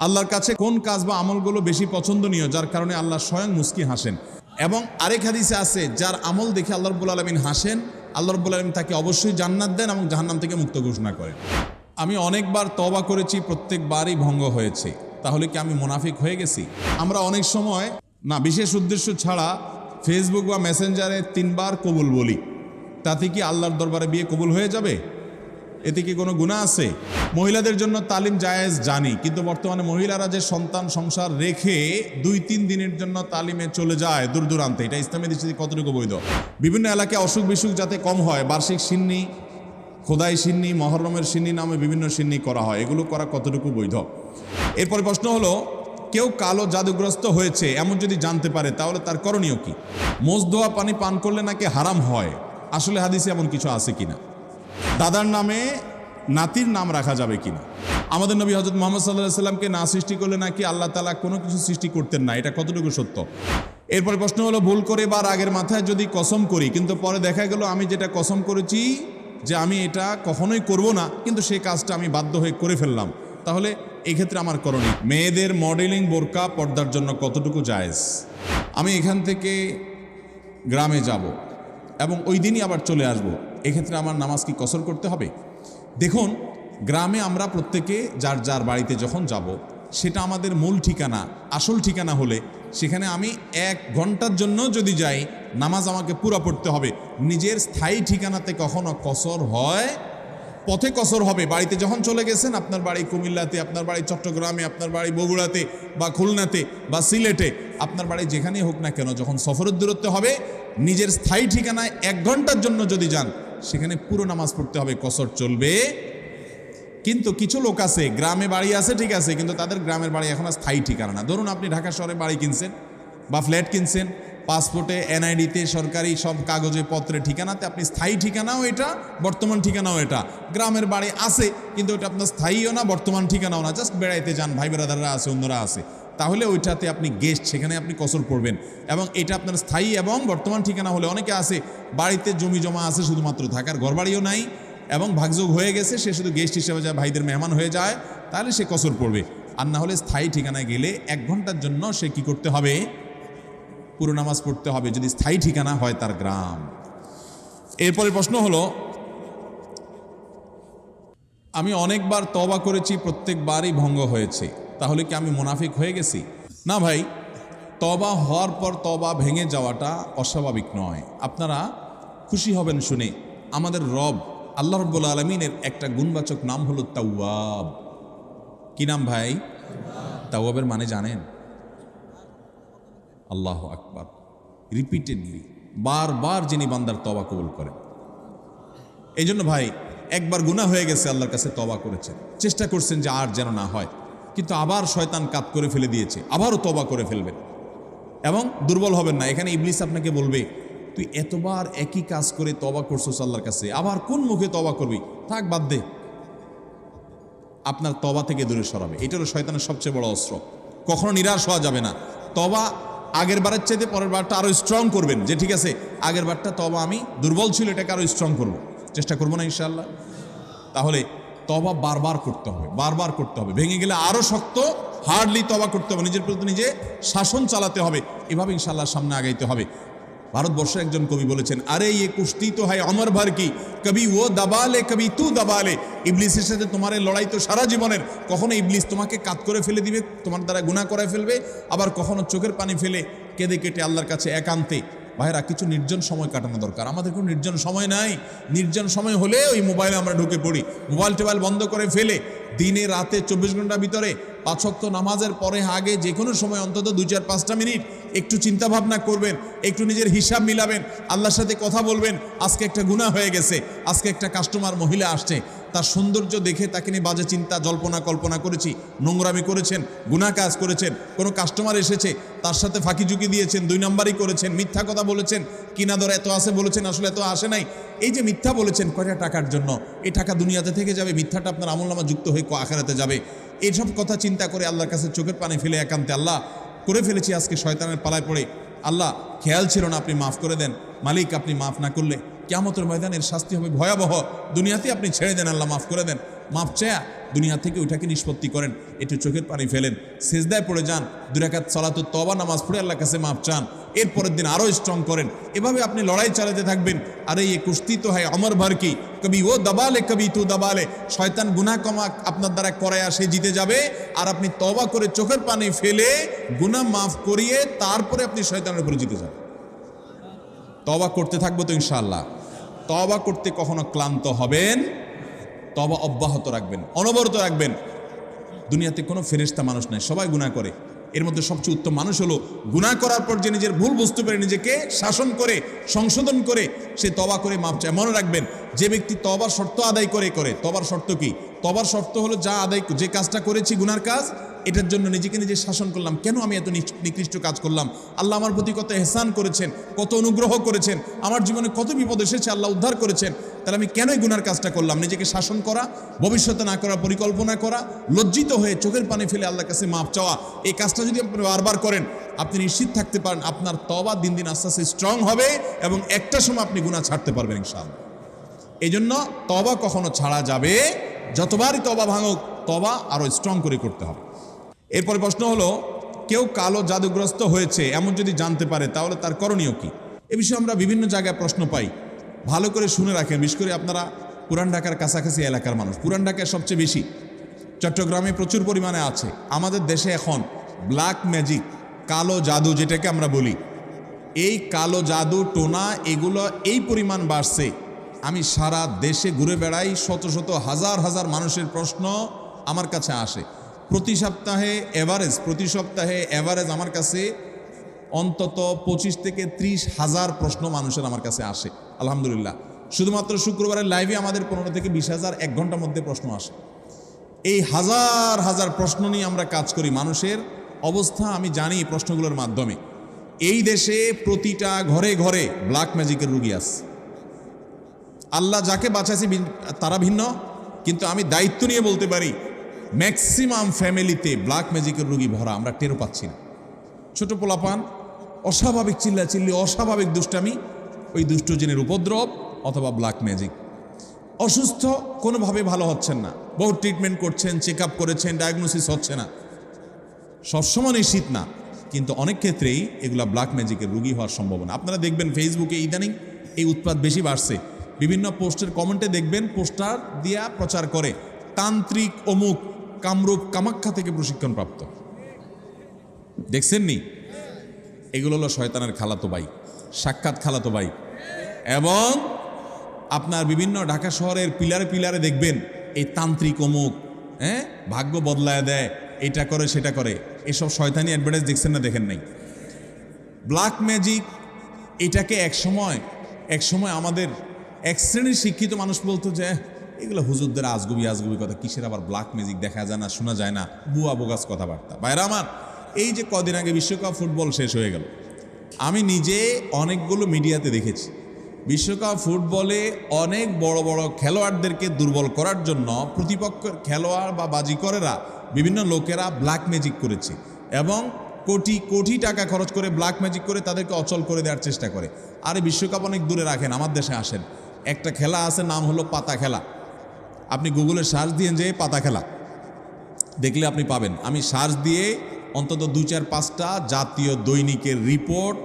আল্লাহর কাছে কোন কাজ বা আমলগুলো বেশি পছন্দনীয় যার কারণে আল্লাহ স্বয়ং মুস্কি হাসেন। এবং আরেক হাদিসে আছে যার আমল দেখে আল্লাহ রাব্বুল আলামিন হাসেন, আল্লাহ রাব্বুল আলামিন তাকে অবশ্যই জান্নাত দেন এবং জাহান্নাম থেকে মুক্ত ঘোষণা করেন। আমি অনেকবার তওবা করেছি, প্রত্যেকবারই ভঙ্গ হয়েছে, তাহলে কি আমি মুনাফিক হয়ে গেছি? আমরা অনেক সময় না বিশেষ উদ্দেশ্য ছাড়া ফেসবুক বা মেসেঞ্জারে 3 বার কবুল বলি, তাতে কি আল্লাহর দরবারে বিয়ে কবুল হয়ে যাবে? এতে কি কোনো গুনাহ আছে? মহিলাদের জন্য তালিম জায়েজ জানি, কিন্তু বর্তমানে মহিলারা যে সন্তান সংসার রেখে 2-3 দিনের জন্য তালিমে চলে যায় দূর দূরান্তে, এটা ইসলামের দৃষ্টিতে কতটুকু বৈধ? বিভিন্ন এলাকায় অসুখ বিসুখ যাতে কম হয়, বার্ষিক সিন্নি, খোদাই সিন্নি, মহরমের সিন্নি নামে বিভিন্ন সিন্নি করা হয়, এগুলো করা কতটুকু বৈধ? এরপরে প্রশ্ন হলো, কেউ কালো জাদুগ্রস্ত হয়েছে এমন যদি জানতে পারে তাহলে তার করণীয় কি? মোজ ধোয়া পানি পান করলে নাকি হারাম হয়, আসলে হাদিসে এমন কিছু আছে কিনা? দাদার নামে নাতির নাম রাখা যাবে কিনা? আমাদের নবী হযরত মুহাম্মদ সাল্লাল্লাহু আলাইহি সাল্লামকে না সৃষ্টি করলে নাকি আল্লাহ তাআলা কোনো কিছু সৃষ্টি করতেন না, এটা কতটুকু সত্য? এরপর প্রশ্ন হলো, ভুল করে বা রাগের মাথায় যদি কসম করি কিন্তু পরে দেখা গেল আমি যেটা কসম করেছি যে আমি এটা কখনোই করব না, কিন্তু সেই কাজটা আমি বাধ্য হয়ে করে ফেললাম, তাহলে এই ক্ষেত্রে আমার করণীয়? মেয়েদের মডেলিং বোরকা পর্দার জন্য কতটুকু জায়েজ? আমি এখান থেকে গ্রামে যাব এবং ওই দিনই আবার চলে আসব, এক্ষেত্রে আমার নামাজ কি কসর করতে হবে? দেখুন, গ্রামে আমরা প্রত্যেকে যার যার বাড়িতে যখন যাব, সেটা আমাদের মূল ঠিকানা, আসল ঠিকানা হলে সেখানে আমি 1 ঘন্টার জন্য যদি যাই, নামাজ আমাকে পুরা পড়তে হবে। নিজের স্থায়ী ঠিকানাতে কখনো কসর হয়? পথে কসর হবে। বাড়িতে যখন চলে গেছেন, আপনার বাড়ি কুমিল্লাতে, আপনার বাড়ি চট্টগ্রামে, আপনার বাড়ি বগুড়াতে বা খুলনাতে বা সিলেটে, আপনার বাড়ি যেখানেই হোক না কেন, যখন সফরের দূরত্ব হবে, নিজের স্থায়ী ঠিকানায় 1 ঘন্টার জন্য যদি যান, সেখানে পুরো নামাজ পড়তে হবে, কসর চলবে। কিন্তু কিছু লোক আছে, গ্রামে বাড়ি আছে ঠিক আছে, কিন্তু তাদের গ্রামের বাড়ি এখন আর স্থায়ী ঠিকানা না। ধরুন আপনি ঢাকা শহরে বাড়ি কিনছেন বা ফ্ল্যাট কিনছেন, পাসপোর্টে, এনআইডিতে, সরকারি সব কাগজে পত্রে ঠিকানাতে আপনি স্থায়ী ঠিকানাও এটা, বর্তমান ঠিকানাও এটা। গ্রামের বাড়ি আছে কিন্তু ওটা আপনার স্থায়ীও না, বর্তমান ঠিকানাও না, জাস্ট বেড়াইতে যান, ভাই ব্রাদাররা আছে, অন্যরা আছে, তাহলে ওইটাতে আপনি গেস্ট, সেখানে আপনি কসর পড়বেন। এবং এটা আপনার স্থায়ী এবং বর্তমান ঠিকানা হলে, অনেকে আছে বাড়িতে জমি জমা আছে, শুধুমাত্র থাকার ঘরবাড়িও নাই এবং ভাগযোগ হয়ে গেছে, সে শুধু গেস্ট হিসেবে যায়, ভাইদের মেহমান হয়ে যায়, তাহলে সে কসর পড়বে। আর না হলে স্থায়ী ঠিকানায় গেলে 1 ঘন্টার জন্য সে কি করতে হবে? পুরো নামাজ পড়তে হবে, যদি স্থায়ী ঠিকানা হয় তার গ্রাম। এরপরে প্রশ্ন হলো, আমি অনেকবার তওবা করেছি, প্রত্যেকবারই ভঙ্গ হয়েছে, তাহলে কি আমি মুনাফিক হয়ে গেছি? না ভাই, তওবা হওয়ার পর তওবা ভেঙে যাওয়াটা অস্বাভাবিক নয়। আপনারা খুশি হবেন শুনে, আমাদের রব আল্লাহ রাব্বুল আলামিনের একটা গুণবাচক নাম হলো তাওয়াব। কি নাম ভাই? তাওয়াবের মানে জানেন? আল্লাহু আকবার। রিপিটেডলি, বারবার যিনি বান্দার তওবা কবুল করেন। এই জন্য ভাই, একবার গুনাহ হয়ে গেছে, আল্লাহর কাছে তওবা করেছেন, চেষ্টা করছেন যে আর যেন না হয়, কিন্তু আবার শয়তান কাত করে ফেলে দিয়েছে, আবারও তওবা করে ফেলবেন এবং দুর্বল হবেন না। এখানে ইবলিস আপনাকে বলবে, তুই এতবার একই কাজ করে তওবা করছস আল্লাহর কাছে, আবার কোন মুখে তওবা করবি? থাক, বাদ দে। আপনার তওবা থেকে দূরে সরাবে। এটা হলো শয়তানের সবচেয়ে বড় অস্ত্র। কখনো নিরাশ হওয়া যাবে না। তওবা আগের বারের চাইতে পরের বারটা আরো স্ট্রং করবেন, যে ঠিক আছে আগের বারটা তওবা আমি দুর্বল ছিল, এটাকে আরো স্ট্রং করব, চেষ্টা করবো না ইনশাআল্লাহ। তাহলে তওবা বারবার করতে হবে, বারবার করতে হবে। ভেঙে গেলে আরো শক্ত, হার্ডলি তওবা করতে হবে, নিজের প্রতি নিজে শাসন চালাতে হবে, এভাবে ইনশাআল্লাহ সামনে আগাইতে হবে। ভারতবর্ষের একজন কবি বলেছেন, আরে ইয়ে কুস্তি তো হয় অমর ভর কি, কবি ও দাবালে কবি তু দাবালে। ইবলিসের সাথে তোমার এই লড়াই তো সারা জীবনের। কখনো ইবলিস তোমাকে কাত করে ফেলে দিবে, তোমার দ্বারা গুনাহ করায় ফেলবে, আবার কখনো চোখের পানি ফেলে কেঁদে কেটে আল্লাহর কাছে একান্তে। ভাইরা, কিছু নির্জন সময় কাটানো দরকার। আমাদের কোনো নির্জন সময় নাই। নির্জন সময় হলে ওই মোবাইলে আমরা ঢুকে পড়ি, মোবাইল টোবাইল বন্ধ করে ফেলে দিনে রাতে 24 ঘন্টার ভিতরে 5 ওয়াক্ত নামাজের পরে আগে যে কোনো সময় অন্তত 2-4-5টা মিনিট একটু চিন্তা ভাবনা করবেন, একটু নিজের হিসাব মিলাবেন, আল্লাহর সাথে কথা বলবেন। আজকে একটা গুনাহ হয়ে গেছে, আজকে একটা কাস্টমার মহিলা আসছে, তার সৌন্দর্য দেখে তাকে নিয়ে বাজে চিন্তা জল্পনা কল্পনা করেছি, নোংরামি করেছেন, গুনাহ কাজ করেছেন। কোনো কাস্টমার এসেছে, তার সাথে ফাঁকি ঝুঁকি দিয়েছেন, 2 নাম্বারই করেছেন, মিথ্যা কথা বলেছেন, কিনা দর এত আসে বলেছেন, আসলে এত আসে নাই। এই যে মিথ্যা বলেছেন কয়টা টাকার জন্য, এই টাকা দুনিয়াতে থেকে যাবে, মিথ্যাটা আপনার আমলনামা যুক্ত হয়ে আখিরাতে যাবে। এইসব কথা চিন্তা করে আল্লাহর কাছে চোখের পানি ফেলে একান্তে, আল্লাহ করে ফেলেছি আজকে শয়তানের পালায় পড়ে, আল্লাহ খেয়াল ছিল না, আপনি মাফ করে দেন। মালিক, আপনি মাফ না করলে কিয়ামতের ময়দানের শাস্তি হবে ভয়াবহ, দুনিয়াতে আপনি ছেড়ে দেন, আল্লাহ মাফ করে দেন। মাপ চায়া দুনিয়া থেকে ওইটাকে নিষ্পত্তি করেন, একটু চোখের পানি ফেলেন, সেজদায় পড়ে যান, 2 রাকাত সালাতুত তওবা নামাজ পড়ে আল্লাহর কাছে মাপ চান, এরপরের দিন আরও স্ট্রং করেন। এভাবে আপনি লড়াই চালাতে থাকবেন। আর এই কুস্তি তো হয় অমর ভর কি, কবি ও দাবালে কবি তু দাবালে। শয়তান গুনাহ কমা আপনার দ্বারা করায় সে জিতে যাবে, আর আপনি তওবা করে চোখের পানি ফেলে গুনাহ মাফ করিয়ে তারপরে আপনি শয়তানের উপরে জিতে যাবেন। তওবা করতে থাকবো তো ইনশাআল্লাহ। তওবা করতে কখনো ক্লান্ত হবেন, তওবা অব্যাহত রাখবেন, অনবরত রাখবেন। দুনিয়াতে কোনো ফেরেশতা মানুষ নাই, সবাই গুনাহ করে। এর মধ্যে সবচেয়ে উত্তম মানুষ হলো গুনাহ করার পর যে নিজের ভুল বুঝতে পেরে নিজেকে শাসন করে সংশোধন করে সে তওবা করে মাপ চায়। মনে রাখবেন, যে ব্যক্তি তওবার শর্ত আদায় করে তওবার শর্ত কি? তওবার শর্ত হলো যে কাজটা করেছি গুনার কাজ, এটার জন্য নিজেকে নিজে শাসন করলাম। কেন আমি এত নিকৃষ্ট কাজ করলাম? আল্লাহ আমার প্রতি কত ইহসান করেছেন, কত অনুগ্রহ করেছেন, আমার জীবনে কত বিপদ এসেছে, আল্লাহ উদ্ধার করেছেন, তাহলে আমি কেনই গুনার কাজটা করলাম? নিজেকে শাসন করা, ভবিষ্যতে না করার পরিকল্পনা করা, লজ্জিত হয়ে চোখের পানি ফেলে আল্লাহর কাছে মাপ চাওয়া, এই কাজটা যদি আপনি বারবার করেন, আপনি নিশ্চিত থাকতে পারেন আপনার তওবা দিন দিন আস্তে আস্তে স্ট্রং হবে এবং একটা সময় আপনি গুনাহ ছাড়তে পারবেন ইনশাআল্লাহ। এই জন্য তওবা কখনো ছাড়া যাবে, যতবারই তওবা ভাঙুক, তওবা আরও স্ট্রং করে করতে হবে। এরপরে প্রশ্ন হলো, কেউ কালো জাদুগ্রস্ত হয়েছে এমন যদি জানতে পারে তাহলে তার করণীয় কি? এ বিষয়ে আমরা বিভিন্ন জায়গায় প্রশ্ন পাই, ভালো করে শুনে রাখেন। বিশেষ করে আপনারা পুরান ঢাকার কাছাকাছি এলাকার মানুষ, পুরান ঢাকায় সবচেয়ে বেশি, চট্টগ্রামে প্রচুর পরিমাণে আছে। আমাদের দেশে এখন ব্ল্যাক ম্যাজিক, কালো জাদু যেটাকে আমরা বলি, এই কালো জাদু টোনা এগুলো এই পরিমাণ বাড়ছে। আমি সারা দেশে ঘুরে বেড়াই, শত শত হাজার হাজার মানুষের প্রশ্ন আমার কাছে আসে। প্রতি সপ্তাহে অ্যাভারেজ আমার কাছে অন্তত 25 থেকে 30 হাজার প্রশ্ন মানুষের আমার কাছে আসে। আলহামদুলিল্লাহ, শুধুমাত্র শুক্রবারের লাইভে আমাদের 15 থেকে 20 হাজার 1 ঘন্টার মধ্যে প্রশ্ন আসে। এই হাজার হাজার প্রশ্ন নিয়ে আমরা কাজ করি। মানুষের অবস্থা আমি জানি এই প্রশ্নগুলোর মাধ্যমে। এই দেশে প্রতিটা ঘরে ঘরে ব্ল্যাক ম্যাজিকের রুগী আছে। আল্লাহ যাকে বাঁচাইছে তারা ভিন্ন, কিন্তু আমি দায়িত্ব নিয়ে বলতে পারি ম্যাক্সিমাম ফ্যামিলিতে ব্ল্যাক ম্যাজিকের রুগী ভরা, আমরা টেরও পাচ্ছি না। ছোট পোলাপান, অস্বাভাবিক চিল্লাচিল্লি, অস্বাভাবিক দুষ্টামি, ওই দুষ্ট জিনের উপদ্রব অথবা ব্ল্যাক ম্যাজিক। অসুস্থ, কোনোভাবে ভালো হচ্ছেন না, বহু ট্রিটমেন্ট করছেন, চেক আপ করেছেন, ডায়াগনোসিস হচ্ছে না। সবসময় নিশ্চিত না, কিন্তু অনেক ক্ষেত্রেই এগুলা ব্ল্যাক ম্যাজিকের রুগী হওয়ার সম্ভাবনা। আপনারা দেখবেন ফেসবুকে ইদানিং এই উৎপাত বেশি বাড়ছে। বিভিন্ন পোস্টের কমেন্টে দেখবেন পোস্টার দিয়া প্রচার করে তান্ত্রিক অমুক কামরূপ কামাখ্যা থেকে প্রশিক্ষণপ্রাপ্ত। দেখছেন নি? এগুলো হলো শয়তানের খালাতো ভাই, সাক্ষাৎ খালাতো ভাই। এবং আপনার বিভিন্ন ঢাকা শহরের পিলারে পিলারে দেখবেন এই তান্ত্রিক অমুক, ভাগ্য বদলায় দেয়, এটা করে সেটা করে, এসব শয়তানি অ্যাডভার্টাইজ দেখছেন না? দেখেন নাই? ব্ল্যাক ম্যাজিক এটাকে এক সময় আমাদের এক শ্রেণীর শিক্ষিত মানুষ বলতো যে এগুলো হুজুরদের আজগুবি কথা, কিসের আবার ব্ল্যাক ম্যাজিক, দেখা যায় না, শোনা যায় না, বুয়া বোগাস কথাবার্তা। ভাইরা আমার, এই যে কদিন আগে বিশ্বকাপ ফুটবল শেষ হয়ে গেল, আমি নিজে অনেকগুলো মিডিয়াতে দেখেছি বিশ্বকাপ ফুটবলে অনেক বড় বড় খেলোয়াড়দেরকে দুর্বল করার জন্য প্রতিপক্ষের খেলোয়াড় বা বাজিকরেরা, বিভিন্ন লোকেরা ব্ল্যাক ম্যাজিক করেছে এবং কোটি কোটি টাকা খরচ করে ব্ল্যাক ম্যাজিক করে তাদেরকে অচল করে দেওয়ার চেষ্টা করে। আরে বিশ্বকাপ অনেক দূরে রাখেন, আমার দেশে আসেন, একটা খেলা আছে, নাম হলো পাতা খেলা। আপনি গুগলে সার্চ দিয়ে যে পাতা খেলা দেখলে আপনি পাবেন। আমি সার্চ দিয়ে অন্তত 2-4-5টা জাতীয় দৈনিকের রিপোর্ট,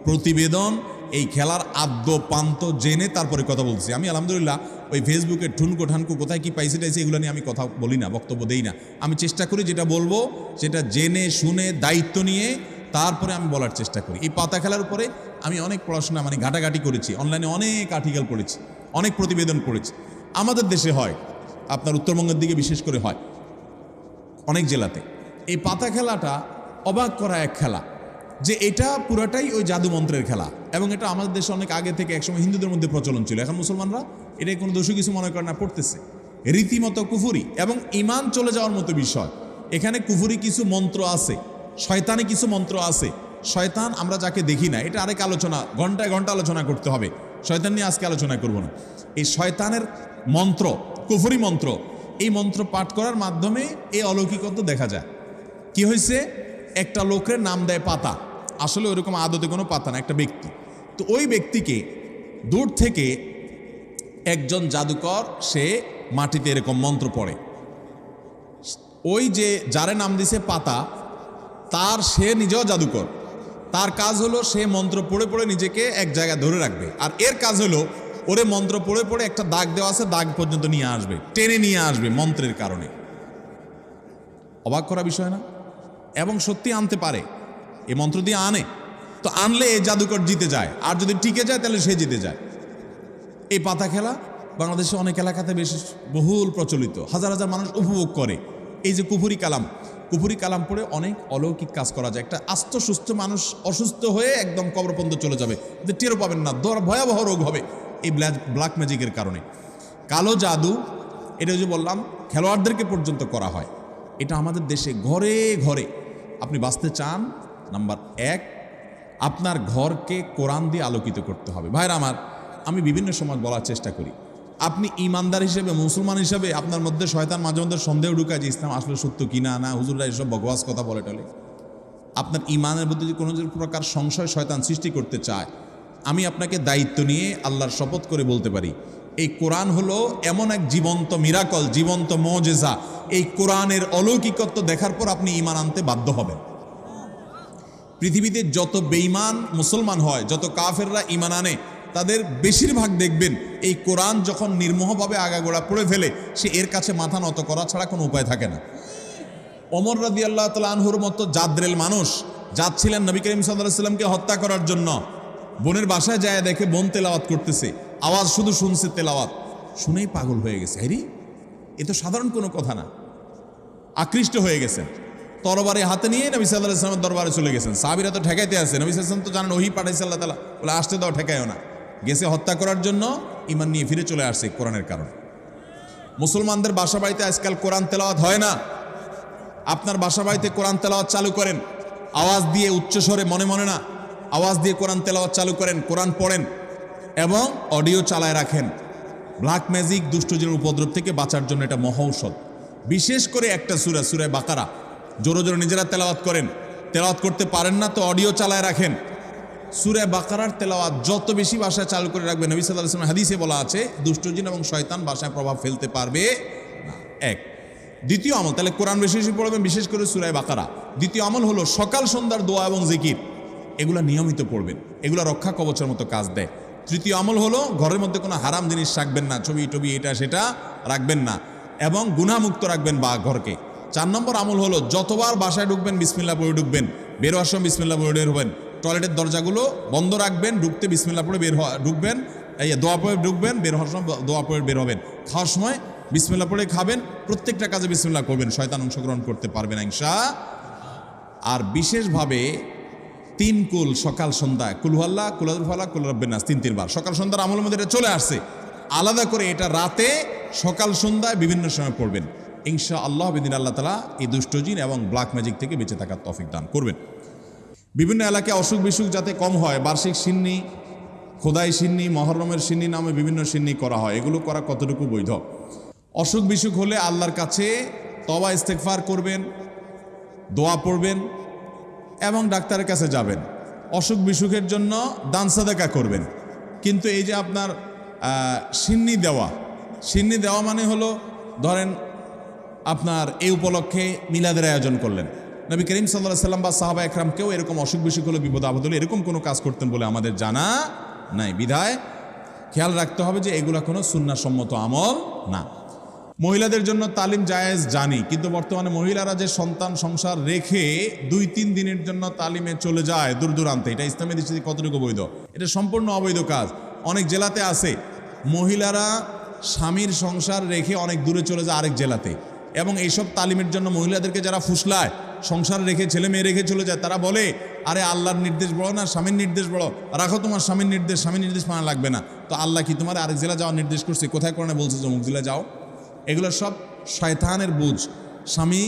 প্রতিবেদন, এই খেলার আদ্য পান্ত জেনে তারপরে কথা বলছি। আমি আলহামদুলিল্লাহ ওই ফেসবুকে ঠুনকো ঠানকো কোথায় কি পাইছে টাইছে এগুলো নিয়ে আমি কথা বলি না, বক্তব্য দেই না। আমি চেষ্টা করি যেটা বলবো সেটা জেনে শুনে দায়িত্ব নিয়ে তারপরে আমি বলার চেষ্টা করি। এই পাতা খেলার উপরে আমি অনেক পড়াশোনা ঘাটাঘাটি করেছি, অনলাইনে অনেক আর্টিকেল পড়েছি, অনেক প্রতিবেদন পড়েছি। আমাদের দেশে হয়, আপনার উত্তরবঙ্গের দিকে বিশেষ করে হয়, অনেক জেলাতে। এই পাতা খেলাটা অবাক করা এক খেলা, যে এটা পুরাটাই ওই জাদুমন্ত্রের খেলা এবং এটা আমাদের দেশে অনেক আগে থেকে একসময় হিন্দুদের মধ্যে প্রচলন ছিল। এখন মুসলমানরা এটাই কোনো দোষী কিছু মনে করে না, পড়তেছে রীতিমতো কুফুরি এবং ইমান চলে যাওয়ার মতো বিষয়। এখানে কুফুরি কিছু মন্ত্র আছে, শয়তানি কিছু মন্ত্র আছে। শয়তান আমরা যাকে দেখি না, এটা আরেক আলোচনা, ঘন্টায় ঘন্টা আলোচনা করতে হবে, শয়তান নিয়ে আজকে আলোচনা করব না। এই শয়তানের মন্ত্র, কুফুরি মন্ত্র, এই মন্ত্র পাঠ করার মাধ্যমে এই অলৌকিকত্ব দেখা যায়। কি হয়েছে, একটা লোকের নাম দেয় পাতা, আসলে ওইরকম আদতে কোনো পাতা না, একটা ব্যক্তি। তো ওই ব্যক্তিকে দূর থেকে একজন জাদুকর সে মাটিতে এরকম মন্ত্র পড়ে। ওই যে যারে নাম দিছে পাতা, তার সে নিজেও জাদুকর। তার কাজ হলো সে মন্ত্র পড়ে পড়ে নিজেকে এক জায়গায় ধরে রাখবে, আর এর কাজ হলো ওরে মন্ত্র পড়ে পড়ে একটা দাগ দেওয়া আছে, দাগ পর্যন্ত নিয়ে আসবে, টেনে নিয়ে আসবে মন্ত্রের কারণে। অবাক করা বিষয় না? এবং সত্যি আনতে পারে, এই মন্ত্র দিয়ে আনে। তো আনলে এই জাদুকর জিতে যায়, আর যদি টিকে যায় তাহলে সে জিতে যায়। এই পাতা খেলা বাংলাদেশে অনেক এলাকাতে বেশ বহুল প্রচলিত, হাজার হাজার মানুষ উপভোগ করে। এই যে কুফুরি কালাম পড়ে অনেক অলৌকিক কাজ করা যায়। একটা আস্ত সুস্থ মানুষ অসুস্থ হয়ে একদম কবর পর্যন্ত চলে যাবে, টেরও পাবেন না, ভয়াবহ রোগ হবে এই ব্ল্যাক ম্যাজিকের কারণে। কালো জাদু, এটা যে বললাম খেলোয়াড়দেরকে পর্যন্ত করা হয়। এটা আমাদের দেশে ঘরে ঘরে। আপনি বাঁচতে চান, নাম্বার 1, আপনার ঘরকে কোরআন দিয়ে আলোকিত করতে হবে। ভাইরা আমার, আমি বিভিন্ন সময় বলার চেষ্টা করি, আপনি ইমানদার হিসেবে, মুসলমান হিসেবে আপনার মধ্যে শয়তান মাঝে মধ্যে সন্দেহ ঢুকায় যে ইসলাম আসলে সত্য কিনা, না হুজুররা এসব বকওয়াস কথা বলে টলে। আপনার ইমানের মধ্যে যদি কোনো প্রকার সংশয় শয়তান সৃষ্টি করতে চায়, আমি আপনাকে দায়িত্ব নিয়ে আল্লাহর শপথ করে বলতে পারি, এই কোরআন হলো এমন এক জীবন্ত মিরাকল, জীবন্ত মুজিজা। এই কোরআনের অলৌকিকত্ব দেখার পর আপনি ঈমান আনতে বাধ্য হবেন। পৃথিবীতে যত বেঈমান মুসলমান হয়, যত কাফেররা ঈমান আনে, তাদের বেশিরভাগ দেখবেন এই কোরআন যখন নির্মোহভাবে আগাগোড়া পড়ে ফেলে, সে এর কাছে মাথা নত করা ছাড়া কোনো উপায় থাকে না। ওমর রাদিয়াল্লাহু তাআলা আনহুর মতো জাদ্রেল মানুষ যাচ্ছিলেন নবী করিম সাল্লাল্লাহু আলাইহি ওয়াসাল্লামকে হত্যা করার জন্য। বোনের বাসায় যায় দেখে বোন তেলাওয়াত করতেছে, আওয়াজ শুধু শুনছে, তেলাওয়াত শুনেই পাগল হয়ে গেছে। আরে এ তো সাধারণ কোনো কথা না, আকৃষ্ট হয়ে গেছেন। তরবারি হাতে নিয়ে নবী সাল্লাল্লাহু আলাইহি ওয়াসাল্লামের দরবারে চলে গেছেন। সাহাবীরা তো ঠেকাইতে আছে, নবী সাল্লাল্লাহু আলাইহি ওয়াসাল্লাম তো জানেন ওহী পাঠাইছে আল্লাহ তাআলা, বলে আসতে দাও, ঠেকায়ও না। গেছে হত্যা করার জন্য, ঈমান নিয়ে ফিরে চলে আসছে কোরআনের কারণে। মুসলমানদের বাসা বাড়িতে আজকাল কোরআন তেলাওয়াত হয় না। আপনার বাসা বাড়িতে কোরআন তেলাওয়াত চালু করেন, আওয়াজ দিয়ে, উচ্চস্বরে, মনে মনে না, আওয়াজ দিয়ে কোরআন তেলাওয়াত চালু করেন, কোরআন পড়েন এবং অডিও চালায় রাখেন। ব্ল্যাক ম্যাজিক, দুষ্টজিনের উপদ্রব থেকে বাঁচার জন্য এটা মহৌষধ। বিশেষ করে একটা সূরা, সূরা বাকারা জোরে জোরে নিজেরা তেলাওয়াত করেন। তেলাওয়াত করতে পারেন না তো অডিও চালায় রাখেন। সূরা বাকারার তেলাওয়াত যত বেশি ভাষায় চালু করে রাখবে, নবী সাল্লাল্লাহু আলাইহি ওয়াসাল্লাম হাদিসে বলা আছে, দুষ্টজিন এবং শয়তান ভাষায় প্রভাব ফেলতে পারবে না। এক। দ্বিতীয় আমল, তাহলে কোরআন বেশি বেশি পড়বেন, বিশেষ করে সূরা বাকারা। দ্বিতীয় আমল হলো সকাল সন্ধ্যার দোয়া এবং জিকির, এগুলা নিয়মিত পড়বেন, এগুলা রক্ষা কবচের মতো কাজ দেয়। তৃতীয় আমল হলো ঘরের মধ্যে কোনো হারাম জিনিস রাখবেন না, ছবি টবি এটা সেটা রাখবেন না, এবং গুনাহমুক্ত রাখবেন বা ঘরকে। 4 নম্বর আমল হলো যতবার বাসায় ঢুকবেন বিসমিল্লাহ পড়ে ঢুকবেন, বের হওয়ার সময় বিসমিল্লাহ পড়ে বের হবেন। টয়লেটের দরজাগুলো বন্ধ রাখবেন, ঢুকতে বিসমিল্লাহ পড়ে ঢুকবেন, এই দোয়া পড়ে ঢুকবেন, বের হওয়ার সময় দোয়া পড়ে বের হবেন। খাওয়ার সময় বিসমিল্লাহ পড়ে খাবেন, প্রত্যেকটা কাজে বিসমিল্লাহ করবেন, শয়তান অংশগ্রহণ করতে পারবে না ইনশাআল্লাহ। আর বিশেষভাবে 3 কুল সকাল সন্ধ্যা, কুল হুয়াল্লাহ, কুল আযুল ফালাক, কুল রাব্বিন নাস, 3 বার সকাল সন্ধ্যার আমলের মধ্যে এটা চলে আসছে। আলাদা করে এটা রাতে, সকাল সন্ধ্যায় বিভিন্ন সময় পড়বেন ইনশাআল্লাহ। বিদিন আল্লাহ তাআলা এই দুষ্টজিন এবং ব্ল্যাক ম্যাজিক থেকে বেঁচে থাকার তৌফিক দান করবেন। বিভিন্ন এলাকায় অসুখ বিসুখ যাতে কম হয়, বার্ষিক সিন্নি, খোদাই সিন্নি, মহরমের সিন্নি নামে বিভিন্ন সিন্নি করা হয়। এগুলো করা কতটুকু বৈধ? অসুখ বিসুখ হলে আল্লাহর কাছে তওবা ইস্তেগফার করবেন, দোয়া পড়বেন এবং ডাক্তারের কাছে যাবেন। অসুখ বিসুখের জন্য দান সাদাকা করবেন। কিন্তু এই যে আপনার সিন্নি দেওয়া মানে হলো, ধরেন আপনার এই উপলক্ষে মিলাদের আয়োজন করলেন, নবী করিম সাল্লাল্লাহু আলাইহি ওয়াসাল্লাম বা সাহাবা একরাম কেউ এরকম অসুখ বিসুখ হলে, বিপদ আপদ হলে এরকম কোনো কাজ করতেন বলে আমাদের জানা নাই। বিধায় খেয়াল রাখতে হবে যে এগুলা কোনো সুন্নাহসম্মত আমল না। মহিলাদের জন্য তালিম জায়েজ জানি, কিন্তু বর্তমানে মহিলারা যে সন্তান সংসার রেখে 2-3 দিনের জন্য তালিমে চলে যায় দূর দূরান্তে, এটা ইসলামের দৃষ্টিতে কতটুকু বৈধ? এটা সম্পূর্ণ অবৈধ কাজ। অনেক জেলাতে আছে মহিলারা স্বামীর সংসার রেখে অনেক দূরে চলে যায় আরেক জেলাতে, এবং এইসব তালিমের জন্য মহিলাদেরকে যারা ফুসলায়, সংসার রেখে ছেলে মেয়ে রেখে চলে যায়, তারা বলে আরে আল্লাহর নির্দেশ বড় না স্বামীর নির্দেশ বড়, রাখো তোমার স্বামীর নির্দেশ মানা লাগবে না। তো আল্লাহ কি তোমার আরেক জেলা যাওয়ার নির্দেশ করছে? কোথায় কোরআনে বলছে যে অমুক জেলা যাও? এগুলো সব শয়তানের বুঝ। স্বামী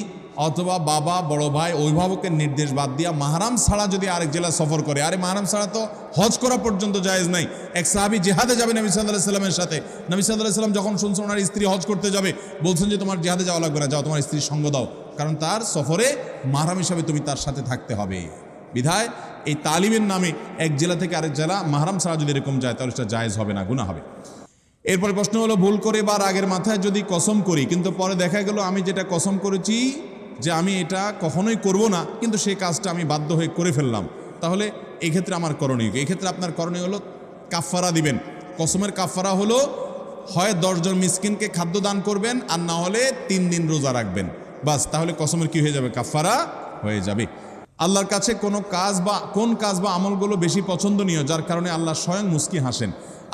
অথবা বাবা, বড় ভাই, অভিভাবকের নির্দেশ বাদ দিয়া মাহরাম ছাড়া যদি আরেক জেলা সফর করে, আরে মাহরাম ছাড়া তো হজ করা পর্যন্ত জায়েজ নাই। এক সাহাবী জিহাদে যাবে নবী সাল্লাল্লাহু আলাইহি ওয়াসাল্লামের সাথে, নবী সাল্লাল্লাহু আলাইহি ওয়াসাল্লাম যখন শুনছেন ওনার স্ত্রী হজ করতে যাবে, বলছেন যে তোমার জিহাদে যাওয়া লাগবে না, যাও তোমার স্ত্রীর সঙ্গ দাও, কারণ তার সফরে মাহরাম হিসাবে তুমি তার সাথে থাকতে হবে। বিধায় এই তালিমের নামে এক জেলা থেকে আরেক জেলা মাহরাম ছাড়া যদি এরকম যায়, তাহলে সেটা জায়েজ হবে না, গুনাহ হবে। এরপরে প্রশ্ন হলো, ভুল করে বা রাগের মাথায় যদি কসম করি কিন্তু পরে দেখা গেল আমি যেটা কসম করেছি যে আমি এটা কখনোই করব না, কিন্তু সেই কাজটা আমি বাধ্য হয়ে করে ফেললাম, তাহলে এই ক্ষেত্রে আমার করণীয় কি? এই ক্ষেত্রে আপনার করণীয় হলো কাফফারা দিবেন। কসমের কাফফারা হলো হয় 10 জন মিসকিনকে খাদ্য দান করবেন, আর না হলে 3 দিন রোজা রাখবেন। বাস, তাহলে কসমের কি হয়ে যাবে? কাফফারা হয়ে যাবে। আল্লাহর কাছে কোন কাজ বা আমলগুলো বেশি পছন্দনীয় যার কারণে আল্লাহ স্বয়ং মুস্কি হাসেন?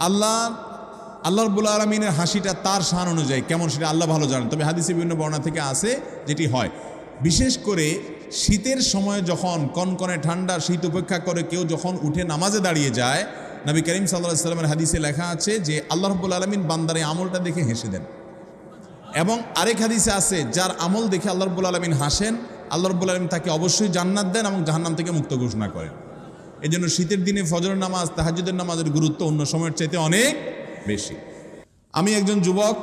আল্লাহ রাব্বুল আলামিনের হাসিটা তার শান অনুযায়ী কেমন সেটা আল্লাহ ভালো জানেন। তবে হাদিসে বিভিন্ন বর্ণনা থেকে আসে যেটি হয়, বিশেষ করে শীতের সময় যখন কনকনে ঠান্ডা শীত উপেক্ষা করে কেউ যখন উঠে নামাজে দাঁড়িয়ে যায়, নবী করিম সাল্লাল্লাহু আলাইহি সাল্লামের হাদিসে লেখা আছে যে আল্লাহ রাব্বুল আলামিন বান্দার এই আমলটা দেখে হেসে দেন। এবং আরেক হাদিসে আছে, যার আমল দেখে আল্লাহ রাব্বুল আলামিন হাসেন, আল্লাহ রাব্বুল আলামিন তাকে অবশ্যই জান্নাত দেন এবং জাহান্নাম থেকে মুক্ত ঘোষণা করেন। এই জন্য শীতের দিনে ফজরের নামাজ, তাহাজ্জুদের নামাজের গুরুত্ব অন্য সময়ের চাইতে অনেক বেশি। আমি একজন যুবক,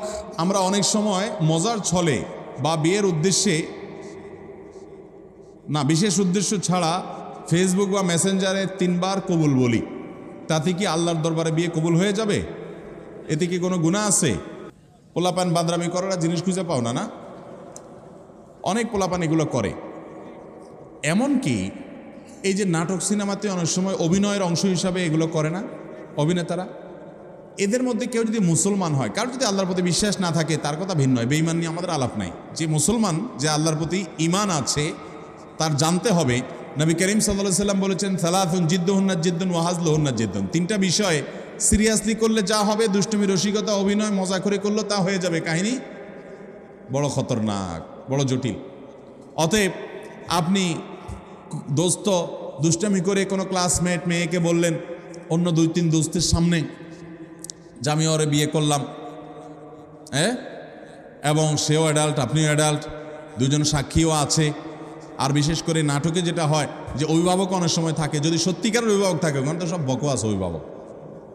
আমরা অনেক সময় মজার ছলে বা বিয়ের উদ্দেশ্যে না, বিশেষ উদ্দেশ্য ছাড়া ফেসবুক বা মেসেঞ্জারে 3 বার কবুল বলি, তাতে কি আল্লাহর দরবারে বিয়ে কবুল হয়ে যাবে? এতে কি কোনো গুনাহ আছে? পোলাপান বাদরামি করার জিনিস খুঁজে পাও না? অনেক পোলাপান এগুলো করে। এমনকি এই যে নাটক সিনেমাতে অনেক সময় অভিনয়ের অংশ হিসাবে এগুলো করে না অভিনেতারা? এদের মধ্যে কেউ যদি মুসলমান হয়, কারণ যদি আল্লাহর প্রতি বিশ্বাস না থাকে তার কথা ভিন্ন হয়, বেঈমান নিয়ে আমাদের আলাপ নাই। যে মুসলমান, যে আল্লাহর প্রতি ঈমান আছে, তার জানতে হবে নবী করিম সাল্লাল্লাহু আলাইহি সাল্লাম বলেছেন, সালাতুন জিদ্দুহুন্না জিদ্দুন ওয়া হাজলুহুন্না জিদ্দুন। 3টা বিষয় সিরিয়াসলি করলে যা হবে, দুষ্টুমি, রসিকতা, অভিনয়, মজা করে করলে তা হয়ে যাবে কাহিনী বড় খতরনাক, বড় জটিল। অতএব আপনি দোস্ত দুষ্টামি করে কোনো ক্লাসমেট মেয়েকে বললেন অন্য 2-3 দোস্তের সামনে যে আমি ওরে বিয়ে করলাম, এবং সেও অ্যাডাল্ট, আপনিও অ্যাডাল্ট, 2 জন সাক্ষীও আছে। আর বিশেষ করে নাটকে যেটা হয় যে অভিভাবক অনেক সময় থাকে, যদি সত্যিকারের অভিভাবক থাকে, ওখানে তো সব বকওয়াস অভিভাবক।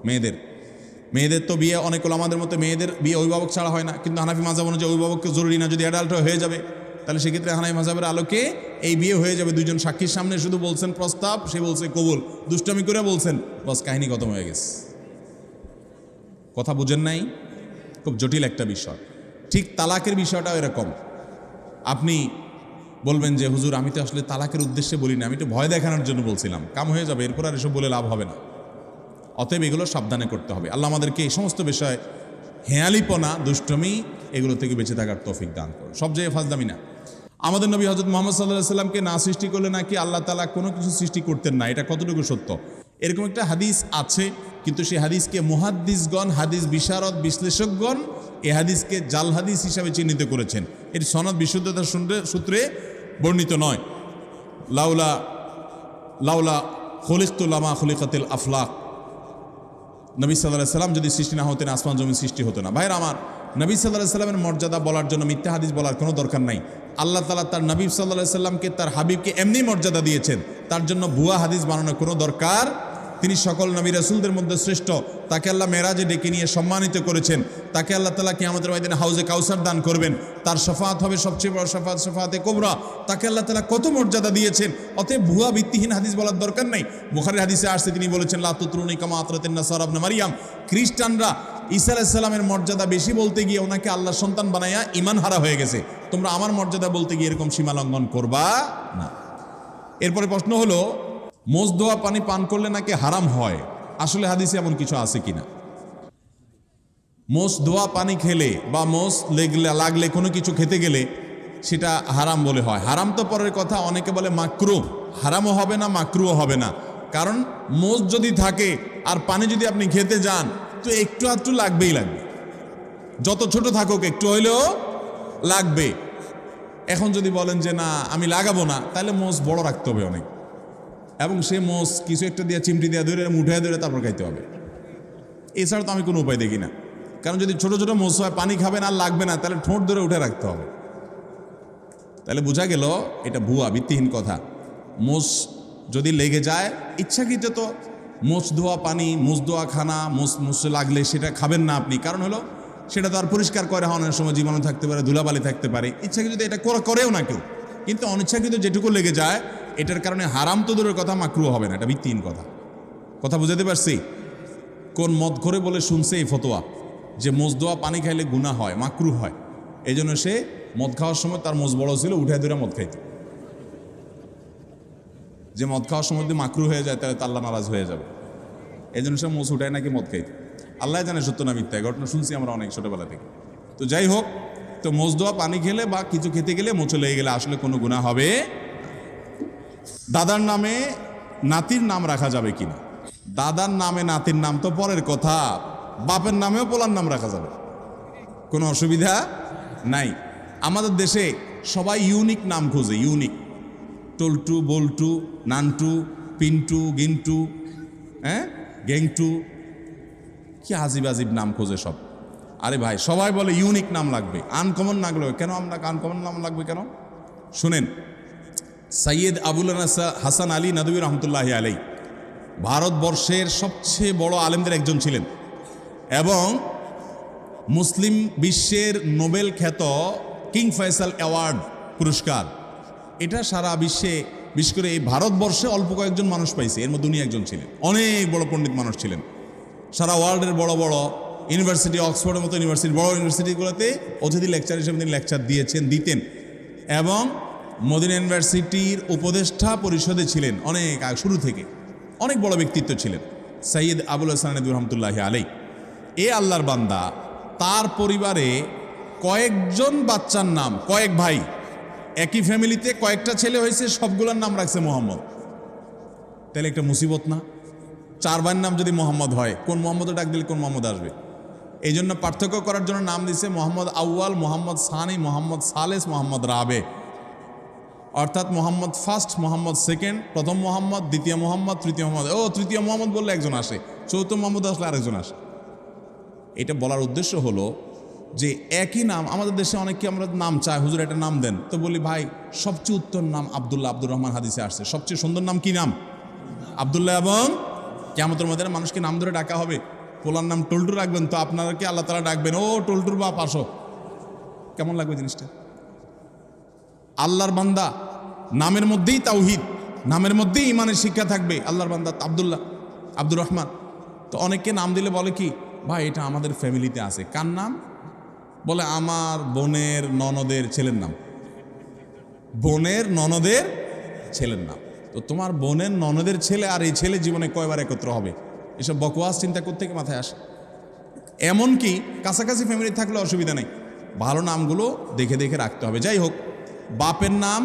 মেয়েদের তো বিয়ে অনেকগুলো আমাদের মতো মেয়েদের বিয়ে অভিভাবক ছাড়া হয় না, কিন্তু হানাফি মাযহাব অনুযায়ী অভিভাবককে জরুরি না, যদি অ্যাডাল্ট হয়ে যাবে তাহলে সেক্ষেত্রে হানাফি মাযহাবের আলোকে এই বিয়ে হয়ে যাবে। 2 জন সাক্ষীর সামনে শুধু বলছেন প্রস্তাব, সে বলছে কবুল, দুষ্টামি করে বলছেন, বাস কাহিনী খতম হয়ে গেছে। কথা বুঝেন নাই? খুব জটিল একটা বিষয়। ঠিক তালাকের বিষয়টাও এরকম। আপনি বলবেন যে হুজুর আমি তো আসলে তালাকের উদ্দেশ্যে বলি না, আমি তো ভয় দেখানোর জন্য বলছিলাম, কাম হয়ে যাবে, এরপর আর এসব বলে লাভ হবে না। অতএব এগুলো সাবধানে করতে হবে। আল্লাহ আমাদেরকে এই সমস্ত বিষয়, হেয়ালিপনা, দুষ্টমি, এগুলো থেকে বেঁচে থাকার তৌফিক দান করুন। সব জায়গায় ফাজলামি না। আমাদের নবী হযরত মুহাম্মদ সাল্লাল্লাহু আলাইহি সাল্লামকে না সৃষ্টি করলে নাকি আল্লাহ তাআলা কোনো কিছু সৃষ্টি করতেন না, এটা কতটুকু সত্য? এরকম একটা হাদিস আছে, কিন্তু সেই হাদিসকে মুহাদ্দিসগণ, হাদিস বিশারদ, বিশ্লেষকগণ এই হাদিসকে জাল হাদিস হিসাবে চিহ্নিত করেছেন। এর সনদ বিশুদ্ধতার সূত্রে বর্ণিত নয়। লাউলা খুলিকতু লামা খুলিকাতিল আফলাক। নবী সাল্লাল্লাহু আলাইহি সাল্লাম যদি সৃষ্টি না হতেন, আসমান জমিন সৃষ্টি হতো না। ভাইরা আমার, নবী সাল্লাল্লাহু আলাইহি সাল্লামের মর্যাদা বলার জন্য মিথ্যা হাদিস বলার কোনো দরকার নাই। আল্লাহ তাআলা তার নবী সাল্লাল্লাহু আলাইহি সাল্লামকে, তার হাবিবকে এমনি মর্যাদা দিয়েছেন, তার জন্য ভুয়া হাদিস বানানোর কোনো দরকার। তিনি সকল নবী রাসূলদের মধ্যে শ্রেষ্ঠ, তাকে আল্লাহ মেরাজে ডেকে নিয়ে সম্মানিত করেছেন, তাকে আল্লাহ তাআলা কিয়ামতের ময়দানে হাউজে কাউসার দান করবেন, তার শাফাআত হবে সবচেয়ে বড় শাফাআত, শাফাআতে কুবরা। তাকে আল্লাহ তাআলা কত মর্যাদা দিয়েছেন। অতএব ভুয়া ভিত্তিহীন হাদিস বলার দরকার নাই। বুখারীর হাদিসে আসছে, তিনি বলেছেন লা তুতরুনি কামা আতরাতিন নাসারা ইবনে মারইয়াম। খ্রিস্টানরা ঈসা আলাইহিস সালামের মর্যাদা বেশি বলতে গিয়ে ওনাকে আল্লাহর সন্তান বানায়া ঈমান হারা হয়ে গেছে। তোমরা আমার মর্যাদা বলতে গিয়ে এরকম সীমা লঙ্ঘন করবা না। এরপরে প্রশ্ন হলো, মোজ ধোয়া পানি পান করলে নাকি হারাম হয়, আসলে হাদিসে এমন কিছু আছে কিনা? মোজ ধোয়া পানি খেলে বা মোজ লাগলে কোনো কিছু খেতে গেলে সেটা হারাম বলে হয়। হারাম তো পরের কথা, অনেকে বলে মাকরুহ। হারামও হবে না, মাকরুহও হবে না, কারণ মোজ যদি থাকে আর পানি যদি আপনি খেতে যান তো একটু আধটু লাগবেই লাগবে, যত ছোট থাকুক একটু হইলেও লাগবে। এখন যদি বলেন যে না আমি লাগাবো না, তাহলে মোজ বড় রাখতে হবে অনেক, এবং সে মোজ কিছু একটা দিয়ে চিমটি দিয়ে ধরে মুঠে ধরে তারপর খাইতে হবে। এছাড়া তো আমি কোনো উপায় দেখি না, কারণ যদি ছোট ছোট মোজ হয়, পানি খাবেন আর লাগবে না, তাহলে ঠোঁট ধরে উঠে রাখতে হবে। তাহলে বোঝা গেল এটা ভুয়া, ভিত্তিহীন কথা। মোজ যদি লেগে যায়, ইচ্ছাকৃত তো মোজ ধোয়া পানি, মোজ ধোয়া খানা, মোজ লাগলে সেটা খাবেন না আপনি, কারণ হলো সেটা তো আর পরিষ্কার করে হওয়ার সময় জীবাণু থাকতে পারে, ধুলাবালি থাকতে পারে। ইচ্ছাকৃত এটা করেও না কেউ, কিন্তু অনিচ্ছাকৃত যেটুকু লেগে যায় এটার কারণে হারাম তো দূরের কথা, মাকরুহ হবে না। এটা ভিত্তিহীন কথা। কথা বুঝাতে পারছি? কোন মদ করে বলে শুনছে এই ফতোয়া, যে মোজ দোয়া পানি খাইলে গুনাহ হয়, মাকরুহ হয়। এই জন্য সে মদ খাওয়ার সময় তার মোজ বড় ছিল, উঠায় ধরে মদ খাইত। যে মদ খাওয়ার সময় যদি মাকরুহ হয়ে যায় তাহলে আল্লাহ নারাজ হয়ে যাবে, এই জন্য সে মোজ উঠায় নাকি মদ খাইত। আল্লাহ জানে সত্য না মিথ্যা, ঘটনা শুনছি আমরা অনেক ছোটবেলা থেকে। তো যাই হোক, তো মোজ দোয়া পানি খেলে বা কিছু খেতে গেলে মোচে লেগে গেলে আসলে কোনো গুনাহ হবে। দাদার নামে নাতির নাম রাখা যাবে কিনা? দাদার নামে নাতির নাম তো পরের কথা, বাপের নামেও পোলার নাম রাখা যাবে, কোনো অসুবিধা নাই। আমাদের দেশে সবাই ইউনিক নাম খোঁজে, ইউনিক। টল্টু, বল্টু, নান্টু, পিন্টু, গিন্টু, গেংটু, কি আজিব আজিব নাম খোঁজে সব। আরে ভাই, সবাই বলে ইউনিক নাম লাগবে, আনকমন না লাগবে কেন? আমরা আনকমন নাম লাগবে কেন? শুনেন, সৈয়দ আবুল হাসান আলী নদভী রহমতুল্লাহ আলাই ভারতবর্ষের সবচেয়ে বড় আলেমদের একজন ছিলেন এবং মুসলিম বিশ্বের নোবেল খ্যাত কিং ফয়সাল অ্যাওয়ার্ড পুরস্কার, এটা সারা বিশ্বে, বিশেষ করে এই ভারতবর্ষে অল্প কয়েকজন মানুষ পাইছে, এর মধ্যে উনি একজন ছিলেন। অনেক বড় পণ্ডিত মানুষ ছিলেন। সারা ওয়ার্ল্ডের বড় বড় ইউনিভার্সিটি, অক্সফোর্ডের মতো ইউনিভার্সিটি, বড় ইউনিভার্সিটিগুলোতে অতিথি লেকচার হিসেবে তিনি লেকচার দিতেন এবং মদিনা ইউনিভার্সিটির উপদেষ্টা পরিষদে ছিলেন অনেক শুরু থেকে। অনেক বড় ব্যক্তিত্ব ছিলেন সৈয়দ আবুল হাসান নদভী রহমতুল্লাহ আলাই। এ আল্লাহর বান্দা, তার পরিবারে কয়েকজন বাচ্চার নাম, কয়েক ভাই, একই ফ্যামিলিতে কয়েকটা ছেলে হয়েছে, সবগুলোর নাম রাখছে মোহাম্মদ। তাহলে একটা মুসিবত না? 4 ভাইয়ের নাম যদি মোহাম্মদ হয়, কোন মোহাম্মদও ডাক দিলে কোন মোহাম্মদ আসবে? এই জন্য পার্থক্য করার জন্য নাম দিছে মোহাম্মদ আউয়াল, মোহাম্মদ সানি, মোহাম্মদ সালেস, মোহাম্মদ রাবে। অর্থাৎ মোহাম্মদ ফার্স্ট, মোহাম্মদ সেকেন্ড, প্রথম মোহাম্মদ, দ্বিতীয় মোহাম্মদ, তৃতীয় মোহাম্মদ। তৃতীয় মোহাম্মদ বললে একজন আসে, চৌথ মোহাম্মদ আসলে আরেকজন আসে। এটা বলার উদ্দেশ্য হলো যে একই নাম আমাদের দেশে অনেককে আমরা নাম চাই, হুজুর একটা নাম দেন, তো বলি ভাই সবচেয়ে উত্তম নাম আব্দুল্লাহ, আব্দুর রহমান হাদিসে আসছে। সবচেয়ে সুন্দর নাম কি নাম? আব্দুল্লাহ। এবং কিয়ামতের মধ্যে মানুষকে নাম ধরে ডাকা হবে। পোলার নাম টল্টু রাখবেন, তো আপনারা কি আল্লাহ তাআলা ডাকবেন, ও টল্টুর বাপ আসো? কেমন লাগবে জিনিসটা? আল্লাহর বান্দা, নামের মধ্যেই তাওহীদ, নামের মধ্যেই ইমানের শিক্ষা থাকবে। আল্লাহর বান্দা আব্দুল্লাহ, আব্দুর রহমান। তো অনেককে নাম দিলে বলে কি, ভাই এটা আমাদের ফ্যামিলিতে আছে। কার নাম? বলে আমার বোনের ননদের ছেলের নাম। বোনের ননদের ছেলের নাম। তো তোমার বোনের ননদের ছেলে আর এই ছেলে জীবনে কয়বার একত্র হবে? এসব বকওয়াস চিন্তা করতে মাথায় আসে। এমনকি কাছাকাছি ফ্যামিলি থাকলে অসুবিধা নেই, ভালো নামগুলো দেখে দেখে রাখতে হবে। যাই হোক, বাপের নাম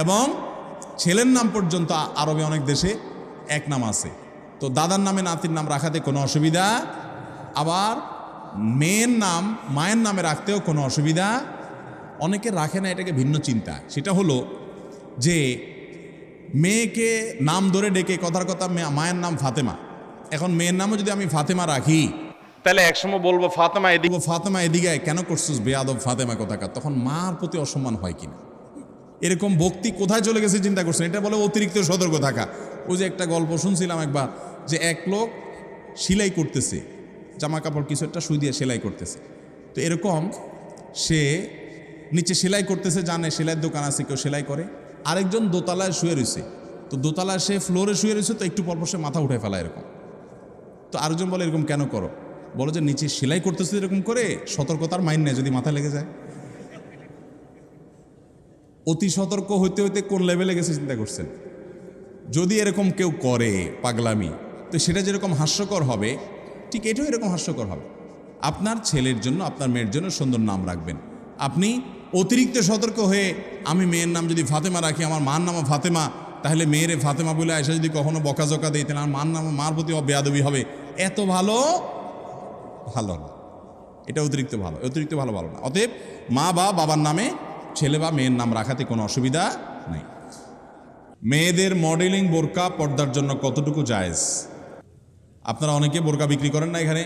এবং ছেলের নাম পর্যন্ত আরবে অনেক দেশে এক নাম আছে। তো দাদার নামে নাতির নাম রাখাতে কোনো অসুবিধা, আবার মেয়ের নাম মায়ের নামে রাখতেও কোনো অসুবিধা। অনেকে রাখে না, এটাকে ভিন্ন চিন্তা। সেটা হলো যে মেয়েকে নাম ধরে ডেকে, কথার কথা মায়ের নাম ফাতেমা, এখন মেয়ের নামও যদি আমি ফাতেমা রাখি, তাহলে একসময় বলবো ফাতেমা এদিকে, ফাতেমা এদিকে কেন করছিস বেয়াদব ফাতেমা কোথাকার, তখন মার প্রতি অসম্মান হয় কিনা। এরকম ভক্তি কোথায় চলে গেছে চিন্তা করছেন? এটা বলে অতিরিক্ত সতর্ক থাকা। ওই যে একটা গল্প শুনছিলাম একবার, যে এক লোক সেলাই করতেছে, জামা কাপড় কিছু একটা সুই দিয়ে সেলাই করতেছে। তো এরকম সে নিচে সেলাই করতেছে, জানে সেলাইয়ের দোকান আছে, কেউ সেলাই করে। আরেকজন দোতলায় শুয়ে রয়েছে, তো দোতলায় সে ফ্লোরে শুয়ে রয়েছে, তো একটু পরপর সে মাথা উঠে ফেলা এরকম। তো আরেকজন বলে এরকম কেন করো? বলো যে নিচে সেলাই করতেছে এরকম করে, সতর্কতার মাইন্ড নেই, যদি মাথা লেগে যায়। অতি সতর্ক হইতে হইতে কোন লেভেলে গেছে চিন্তা করছেন? যদি এরকম কেউ করে পাগলামি, তো সেটা যেরকম হাস্যকর হবে, ঠিক এটাও এরকম হাস্যকর হবে। আপনার ছেলের জন্য, আপনার মেয়ের জন্য সুন্দর নাম রাখবেন। আপনি অতিরিক্ত সতর্ক হয়ে আমি মেয়ের নাম যদি ফাতেমা রাখি, আমার মার নামও ফাতেমা, তাহলে মেয়েরে ফাতেমা বলে এসে যদি কখনো বকাঝকা দেয়, তাহলে আমার মার প্রতি বেয়াদবি হবে। এত ভালো না, এটা অতিরিক্ত ভালো, অতিরিক্ত ভালো না। অতএব মা বা বাবার নামে ছেলে বা মেয়ের নাম রাখাতে কোনো অসুবিধা নেই। মেয়েদের মডেলিং বোরকা পর্দার জন্য কতটুকু জায়েজ? আপনারা অনেকে বোরকা বিক্রি করেন না, এখানে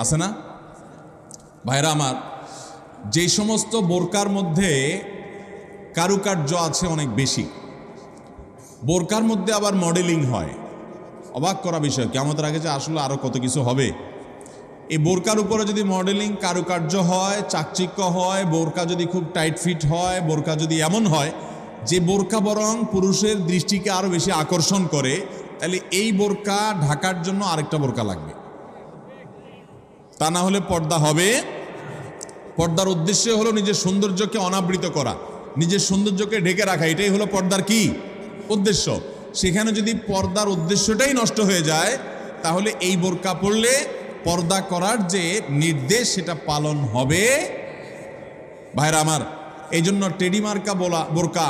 আছে না ভাইরা আমার? যেই সমস্ত বোরকার মধ্যে কারুকার্য আছে অনেক বেশি, বোরকার মধ্যে আবার মডেলিং হয়, অবাক করা বিষয়। কিয়ামতের আগে যে আসলে আরও কত কিছু হবে। এই বোরকার উপরে যদি মডেলিং কারুকার্য হয়, চাকচিক্য হয়, বোরকা যদি খুব টাইট ফিট হয়, বোরকা যদি এমন হয় যে বোরকা বরং পুরুষের দৃষ্টিকে আরও বেশি আকর্ষণ করে, তাহলে এই বোরকা ঢাকার জন্য আরেকটা বোরকা লাগবে। তা না হলে পর্দা হবে। পর্দার উদ্দেশ্য হলো নিজের সৌন্দর্যকে অনাবৃত করা, নিজের সৌন্দর্যকে ঢেকে রাখা, এটাই হলো পর্দার কি উদ্দেশ্য। সেখানে যদি পর্দার উদ্দেশ্যটাই নষ্ট হয়ে যায়, তাহলে এই বোরকা পরলে পর্দা করার যে নির্দেশ সেটা পালন হবে। ভাইরা আমার, এই জন্য টেডি মার্কা বোরকা,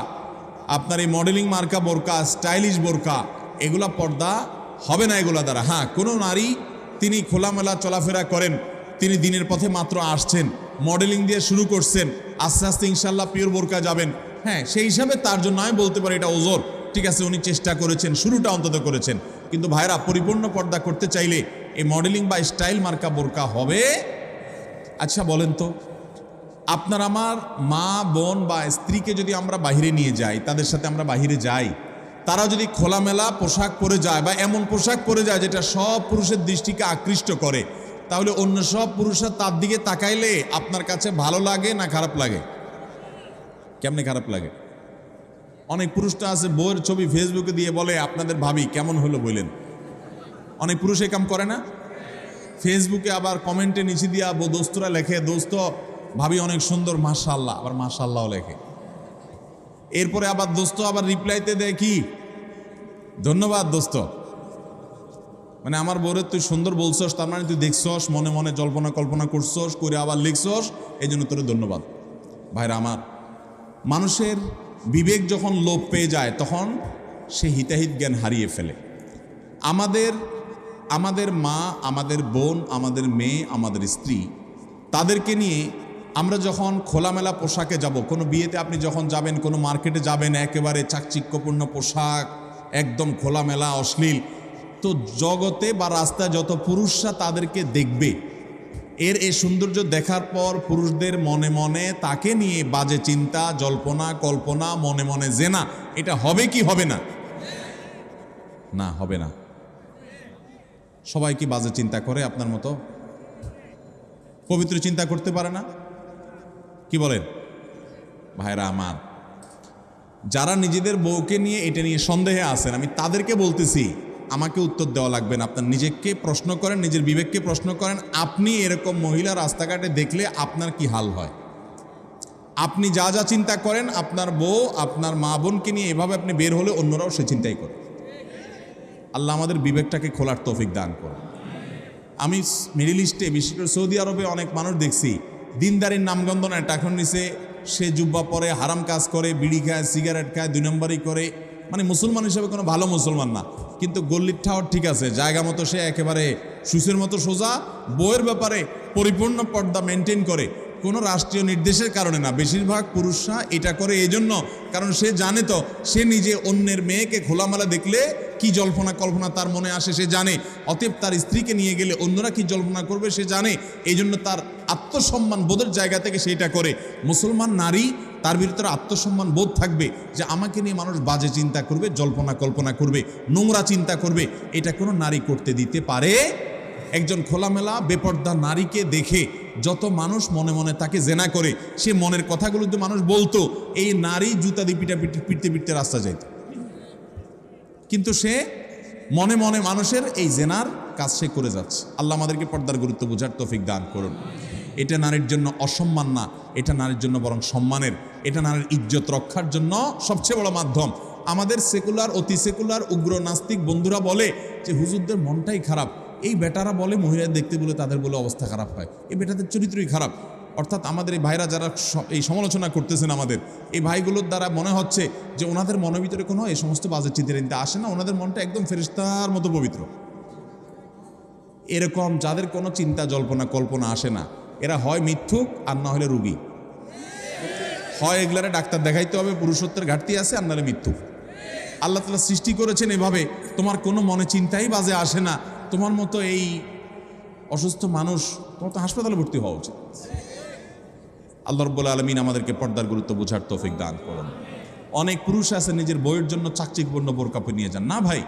আপনার এই মডেলিং মার্কা বোরকা, স্টাইলিশ বোরকা, এগুলা পর্দা হবে না এগুলা দ্বারা। হ্যাঁ, কোনো নারী তিনি খোলামেলা চলাফেরা করেন, তিনি দিনের পথে মাত্র আসছেন, মডেলিং দিয়ে শুরু করছেন, আস্তে আস্তে ইনশাল্লাহ পিওর বোরকা যাবেন, হ্যাঁ, সেই হিসাবে তার জন্য আমি বলতে পারি এটা ওজোর, ঠিক আছে, উনি চেষ্টা করেছেন, শুরুটা অন্তত করেছেন। কিন্তু ভাইরা, পরিপূর্ণ পর্দা করতে চাইলে এই মডেলিং বা স্টাইল মার্কা বোরকা হবে। আচ্ছা বলেন তো, আপনার আমার মা বোন বা স্ত্রীকে যদি আমরা বাহিরে নিয়ে যাই, তাদের সাথে আমরা বাহিরে যাই, তারা যদি খোলামেলা পোশাক পরে যায় বা এমন পোশাক পরে যায় যেটা সব পুরুষের দৃষ্টিকে আকৃষ্ট করে, তাহলে অন্য সব পুরুষরা তার দিকে তাকাইলে আপনার কাছে ভালো লাগে না খারাপ লাগে? কেমনে খারাপ লাগে? অনেক পুরুষটা আছে বউয়ের ছবি ফেসবুকে দিয়ে বলে আপনাদের ভাবি কেমন হলো বললেন। অনেক পুরুষ এই কাম করে না? ফেসবুকে আবার কমেন্টে নিচে দিয়া দোস্তরা লেখে, দোস্ত ভাবি অনেক সুন্দর, মাশাআল্লাহ, আবার মাশাআল্লাহ লেখে। এরপরে আবার দোস্ত আবার রিপ্লাইতে দেয় কি, ধন্যবাদ দোস্ত, মানে আমার বউরে তুই সুন্দর বলছস, তার মানে তুই দেখছস, মনে মনে জল্পনা কল্পনা করছস, করে আবার লিখছস, এই জন্য তোর ধন্যবাদ। ভাইরা আমার, মানুষের বিবেক যখন লোপ পেয়ে যায় তখন সে হিতাহিত জ্ঞান হারিয়ে ফেলে। আমাদের মা, আমাদের বোন, আমাদের মেয়ে, আমাদের স্ত্রী, তাদেরকে নিয়ে আমরা যখন খোলামেলা পোশাকে যাব, কোনো বিয়েতে আপনি যখন যাবেন, কোনো মার্কেটে যাবেন, একেবারে চাকচিক্যপূর্ণ পোশাক, একদম খোলামেলা অশ্লীল, তো জগতে বা রাস্তায় যত পুরুষরা তাদেরকে দেখবে, এই সৌন্দর্য দেখার পর পুরুষদের মনে মনে তাকে নিয়ে বাজে চিন্তা, জল্পনা কল্পনা, মনে মনে জেনা, এটা হবে কি হবে না? না, হবে না। সবাই কি বাজে চিন্তা করে আপনার মতো? পবিত্র চিন্তা করতে পারে না? কি বলেন ভাইরা আমার? যারা নিজেদের বউকে নিয়ে এটা নিয়ে সন্দেহে আছেন, আমি তাদেরকে বলতেছি, আমাকে উত্তর দেওয়া লাগবে না, আপনার নিজেকে প্রশ্ন করেন, নিজের বিবেককে প্রশ্ন করেন। আপনি এরকম মহিলা রাস্তাঘাটে দেখলে আপনার কি হাল হয়? আপনি যা যা চিন্তা করেন, আপনার বউ, আপনার মা বোনকে নিয়ে এভাবে আপনি বের হলে অন্যরাও সে চিন্তাই করে। আল্লাহ আমাদের বিবেকটাকে খোলার তৌফিক দান করুন। আমি মিডল ইস্টে, বিশেষ করে সৌদি আরবে অনেক মানুষ দেখছি, দিনদারির নামগন্ধ নয়, টাকা নিচে সে জুব্বা পরে, হারাম কাজ করে, বিড়ি খায়, সিগারেট খায়, 2 নম্বরই করে, মানে মুসলমান হিসেবে কোনো ভালো মুসলমান না। কিন্তু গল্লির ঠাওয়ার ঠিক আছে, জায়গা মতো সে একেবারে সুসের মতো সোজা, বইয়ের ব্যাপারে পরিপূর্ণ পর্দা মেনটেন করে, কোনো রাষ্ট্রীয় নির্দেশের কারণে না। বেশিরভাগ পুরুষরা এটা করে এই জন্য, কারণ সে জানে তো সে নিজে অন্যের মেয়েকে খোলামেলা দেখলে কি জল্পনা কল্পনা তার মনে আসে সে জানে, অতএব তার স্ত্রীকে নিয়ে গেলে অন্যরা কি জল্পনা করবে সে জানে, এই জন্য তার আত্মসম্মান বোধের জায়গা থেকে সেটা করে। মুসলমান নারী, তার ভিতরে আত্মসম্মান বোধ থাকবে যে আমাকে নিয়ে মানুষ বাজে চিন্তা করবে, জল্পনা কল্পনা করবে, নোংরা চিন্তা করবে, এটা কোনো নারী করতে দিতে পারে? একজন খোলামেলা বেপর্দা নারীকে দেখে যত মানুষ মনে মনে তাকে জেনা করে, সে মনের কথাগুলো যদি মানুষ বলতো, এই নারী জুতা দিয়ে পিটতে পিটতে রাস্তা যাইত। কিন্তু সে মনে মনে মানুষের এই জেনার কাজ সে করে যাচ্ছে। আল্লাহ আমাদেরকে পর্দার গুরুত্ব বোঝার তৌফিক দান করুন। এটা নারীর জন্য অসম্মান না, এটা নারীর জন্য বরং সম্মানের, এটা নারীর ইজ্জত রক্ষার জন্য সবচেয়ে বড় মাধ্যম। আমাদের সেকুলার, অতি সেকুলার, উগ্র নাস্তিক বন্ধুরা বলে যে হুজুরদের মনটাই খারাপ, এই বেটারা বলে মহিলাদের দেখতে বলে তাদের বলে অবস্থা খারাপ হয়, এই বেটাদের চরিত্রই খারাপ। অর্থাৎ আমাদের এই ভাইরা যারা এই সমালোচনা করতেছেন, আমাদের এই ভাইগুলোর দ্বারা মনে হচ্ছে যে ওনাদের মনের ভিতরে কোনো এই সমস্ত বাজে চিন্তা আসে না, ওনাদের মনটা একদম ফেরেশতার মতো পবিত্র। এরকম যাদের কোনো চিন্তা জল্পনা কল্পনা আসে না, এরা হয় মিথ্যুক আর না হলে রুগী। হয় এগুলারে ডাক্তার দেখাইতে হবে, পুরুষত্বের ঘাটতি আছে, আর নাহলে মিথ্যুক। আল্লাহ তাআলা সৃষ্টি করেছেন এভাবে, তোমার কোনো মনে চিন্তাই বাজে আসে না, তোমার মতো এই অসুস্থ মানুষ, তোমার তো হাসপাতালে ভর্তি হওয়া উচিত। আল্লাহ রাব্বুল আলামিন আমাদেরকে পর্দার গুরুত্ব বোঝার তৌফিক দান করুন। অনেক পুরুষ আছে নিজের বউয়ের জন্য চাকচিক্যপূর্ণ বোরকা পরে নিয়ে যান। না ভাই,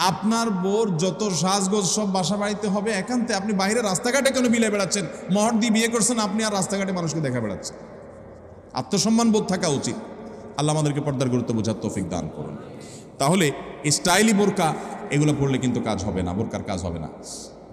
আপনার বউর যত সাজগোজ সব বাসা বাড়িতে হবে একান্তে। আপনি বাইরে রাস্তাঘাটে কেন বিলে বেড়াচ্ছেন? মহর দিয়ে বিয়ে করছেন আপনি, আর রাস্তাঘাটে মানুষকে দেখা বেড়াচ্ছেন। আত্মসম্মান বোধ থাকা উচিত। আল্লাহ আমাদেরকে পর্দার গুরুত্ব বোঝার তৌফিক দান করুন। তাহলে স্টাইলি বোরকা এগুলো পড়লে কিন্তু কাজ হবে না, বোরকার কাজ হবে না।